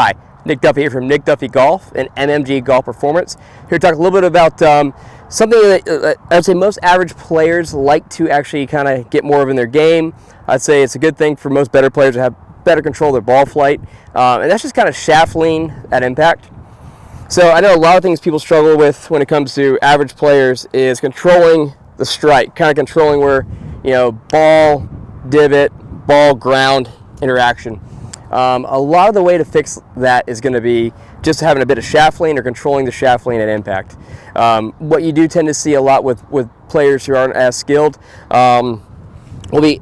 Hi, Nick Duffy here from Nick Duffy Golf and MMG Golf Performance. Here to talk a little bit about something that I'd say most average players like to actually kind of get more of in their game. I'd say it's a good thing for most better players to have better control of their ball flight, and that's just kind of shaft lean at impact. So I know a lot of things people struggle with when it comes to average players is controlling the strike, kind of controlling where, ball, divot, ball, ground interaction. A lot of the way to fix that is going to be just having a bit of shaft lean or controlling the shaft lean at impact. What you do tend to see a lot with players who aren't as skilled won't be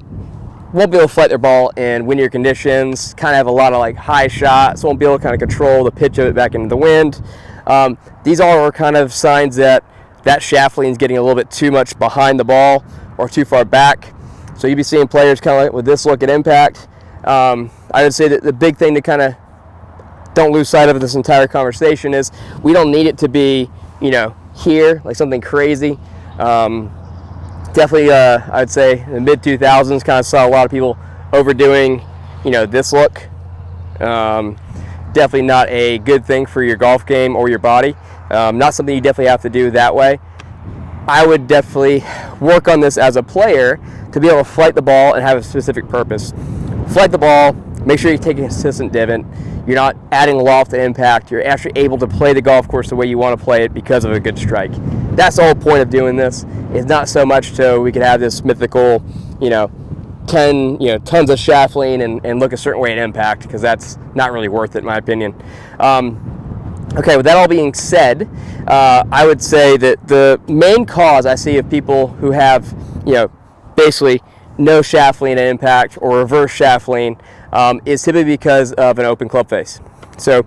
able to flight their ball in windier conditions, kind of have a lot of high shots, won't be able to kind of control the pitch of it back into the wind. These all are kind of signs that shaft lean is getting a little bit too much behind the ball or too far back. So you'll be seeing players kind of like with this look at impact. I would say that the big thing to kind of don't lose sight of this entire conversation is we don't need it to be, here, like something crazy. Definitely, I would say in the mid-2000s, kind of saw a lot of people overdoing, this look. Definitely not a good thing for your golf game or your body. Not something you definitely have to do that way. I would definitely work on this as a player to be able to flight the ball and have a specific purpose. Flight the ball, make sure you take a consistent divot. You're not adding loft to impact. You're actually able to play the golf course the way you want to play it because of a good strike. That's the whole point of doing this. It's not so much so we could have this mythical, tons of shaft lean and look a certain way at impact, because that's not really worth it in my opinion. Okay, with that all being said, I would say that the main cause I see of people who have, basically no shaft lean at impact or reverse shaft lean is typically because of an open club face. So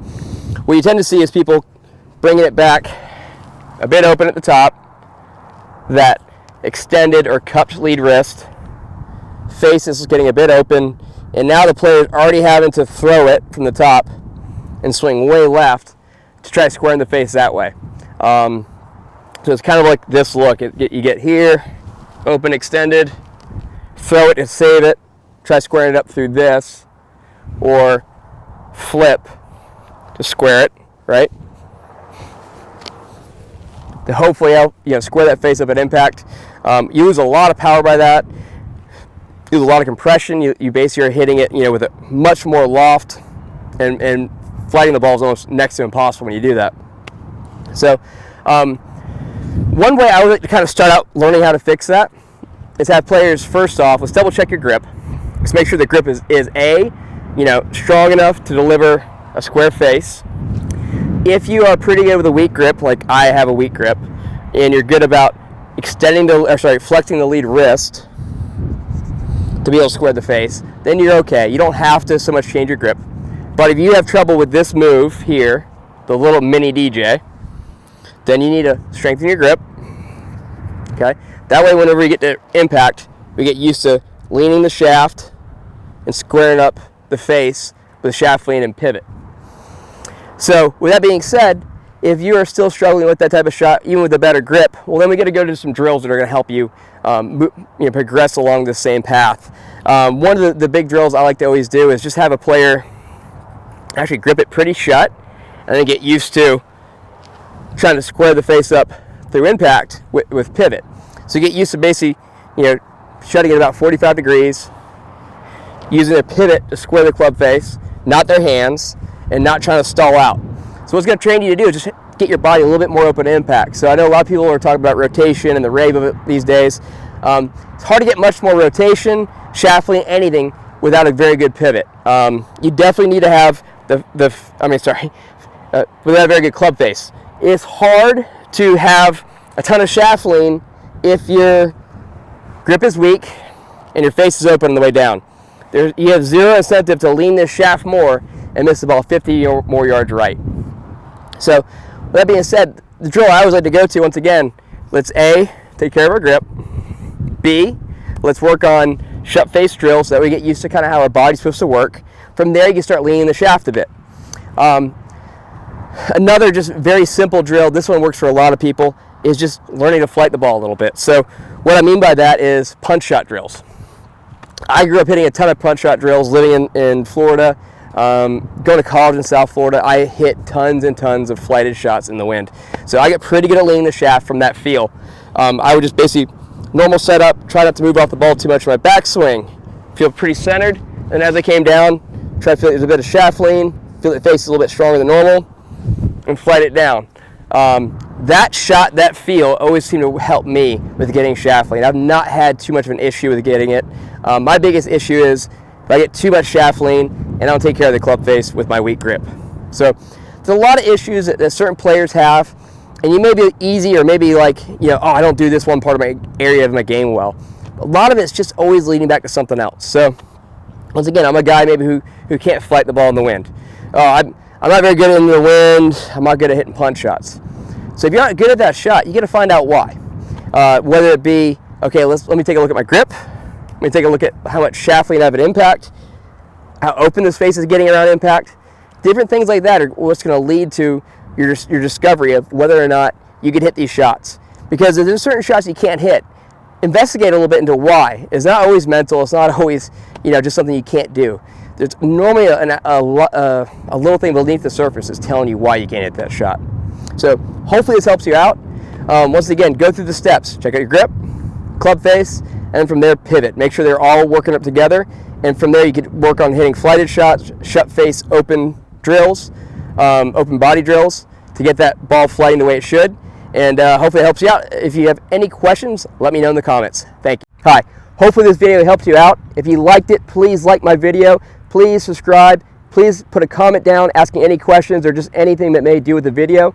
what you tend to see is people bringing it back a bit open at the top, that extended or cupped lead wrist, face is getting a bit open, and now the player is already having to throw it from the top and swing way left to try squaring the face that way. So it's kind of like this look. You get here, open, extended, throw it and save it, try squaring it up through this, or flip to square it, right? To hopefully help, square that face up at impact. You lose a lot of power by that. You lose a lot of compression. You basically are hitting it, with a much more loft, and flighting the ball is almost next to impossible when you do that. So one way I would like to kind of start out learning how to fix that is have players, first off, let's double check your grip. Let's make sure the grip is A, strong enough to deliver a square face. If you are pretty good with a weak grip, like I have a weak grip, and you're good about flexing the lead wrist to be able to square the face, then you're okay. You don't have to so much change your grip. But if you have trouble with this move here, the little mini DJ, then you need to strengthen your grip. Okay? That way, whenever we get to impact, we get used to leaning the shaft and squaring up the face with shaft lean and pivot. So, with that being said, if you are still struggling with that type of shot, even with a better grip, well, then we got to go to some drills that are going to help you, progress along the same path. One of the big drills I like to always do is just have a player actually grip it pretty shut, and then get used to trying to square the face up through impact with pivot. So you get used to basically, shutting it about 45 degrees, using a pivot to square the club face, not their hands, and not trying to stall out. So what's going to train you to do is just get your body a little bit more open to impact. So I know a lot of people are talking about rotation and the rave of it these days. It's hard to get much more rotation, shaft lean, anything without a very good pivot. You definitely need to have without a very good club face. It's hard to have a ton of shaft lean if your grip is weak and your face is open on the way down. You have zero incentive to lean this shaft more and miss the ball 50 or more yards right. So, with that being said, the drill I always like to go to, once again, let's A, take care of our grip. B, let's work on shut face drills so that we get used to kind of how our body's supposed to work. From there, you can start leaning the shaft a bit. Another just very simple drill, this one works for a lot of people, is just learning to flight the ball a little bit. So what I mean by that is punch shot drills. I grew up hitting a ton of punch shot drills living in Florida. Going to college in South Florida, I hit tons and tons of flighted shots in the wind. So I get pretty good at leaning the shaft from that feel. I would just basically, normal setup, try not to move off the ball too much with my backswing. Feel pretty centered, and as I came down, try to feel there's a bit of shaft lean, feel the face is a little bit stronger than normal, and flight it down. That shot, that feel, always seemed to help me with getting shaft lean. I've not had too much of an issue with getting it. My biggest issue is if I get too much shaft lean and I don't take care of the club face with my weak grip. So there's a lot of issues that certain players have, and you may be easy or maybe like, oh, I don't do this one part of my area of my game well. A lot of it's just always leading back to something else. So once again, I'm a guy maybe who can't flight the ball in the wind. I'm not very good in the wind. I'm not good at hitting punch shots. So if you're not good at that shot, you got to find out why. Whether it be, okay, let me take a look at my grip. Let me take a look at how much shaft lean I have at impact, how open this face is getting around impact. Different things like that are what's going to lead to your discovery of whether or not you can hit these shots. Because if there's certain shots you can't hit, investigate a little bit into why. It's not always mental. It's not always just something you can't do. There's normally a little thing beneath the surface is telling you why you can't hit that shot. So hopefully this helps you out. Once again, go through the steps. Check out your grip, club face, and then from there pivot. Make sure they're all working up together. And from there you can work on hitting flighted shots, shut face, open drills, open body drills to get that ball flighting the way it should. And hopefully it helps you out. If you have any questions, let me know in the comments. Thank you. Hi. Hopefully this video helped you out. If you liked it, please like my video. Please subscribe. Please put a comment down asking any questions or just anything that may do with the video.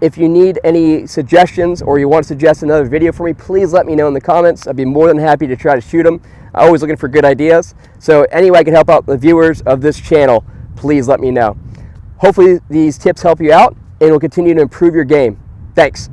If you need any suggestions or you want to suggest another video for me, please let me know in the comments. I'd be more than happy to try to shoot them. I'm always looking for good ideas. So any way I can help out the viewers of this channel, please let me know. Hopefully these tips help you out and will continue to improve your game. Thanks.